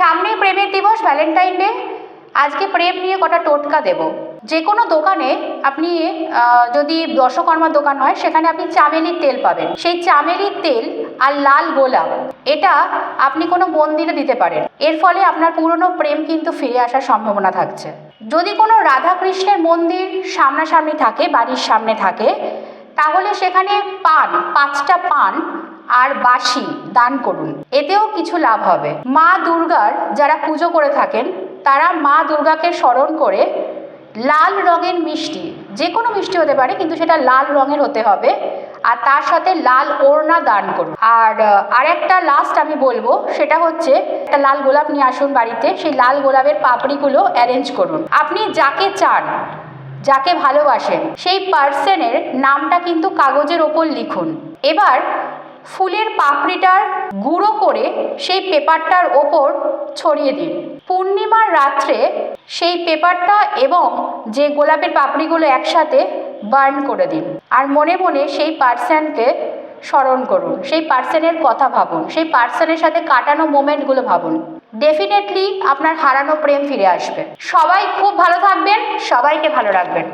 সামনেই প্রেমের দিবস, ভ্যালেন্টাইন ডে। আজকে প্রেম নিয়ে কটা টোটকা দেব। যে কোনো দোকানে আপনি যদি দশকর্মার দোকান হয় সেখানে আপনি চামেলির তেল পাবেন। সেই চামেলির তেল আর লাল গোলাপ এটা আপনি কোনো মন্দিরে দিতে পারেন। এর ফলে আপনার পুরনো প্রেম কিন্তু ফিরে আসার সম্ভাবনা থাকছে। যদি কোনো রাধাকৃষ্ণের মন্দির সামনাসামনি থাকে, বাড়ির সামনে থাকে, তাহলে সেখানে পাঁচটা পান আর বাঁশি দান করুন, এতেও কিছু লাভ হবে। মা দুর্গার যারা পুজো করে থাকেন তারা মা দুর্গাকে স্মরণ করে লাল রঙের মিষ্টি, যে কোনো মিষ্টি হতে পারে কিন্তু সেটা লাল রঙের হতে হবে, আর তার সাথে লাল ওড়না দান করুন। আর একটা লাস্ট আমি বলবো, সেটা হচ্ছে একটা লাল গোলাপ নিয়ে আসুন বাড়িতে। সেই লাল গোলাপের পাপড়িগুলো অ্যারেঞ্জ করুন। আপনি যাকে চান, যাকে ভালোবাসেন, সেই পার্সনের নামটা কিন্তু কাগজের ওপর লিখুন। এবার ফুলের পাপড়িটার গুঁড়ো করে সেই পেপারটার ওপর ছড়িয়ে দিন। পূর্ণিমার রাত্রে সেই পেপারটা এবং যে গোলাপের পাপড়িগুলো একসাথে বার্ন করে দিন। আর মনে মনে সেই পার্সনকে স্মরণ করুন, সেই পার্সনের কথা ভাবুন, সেই পার্সনের সাথে কাটানো মোমেন্টগুলো ভাবুন। ডেফিনেটলি আপনার হারানো প্রেম ফিরে আসবে। সবাই খুব ভালো থাকবেন, সবাইকে ভালো রাখবেন।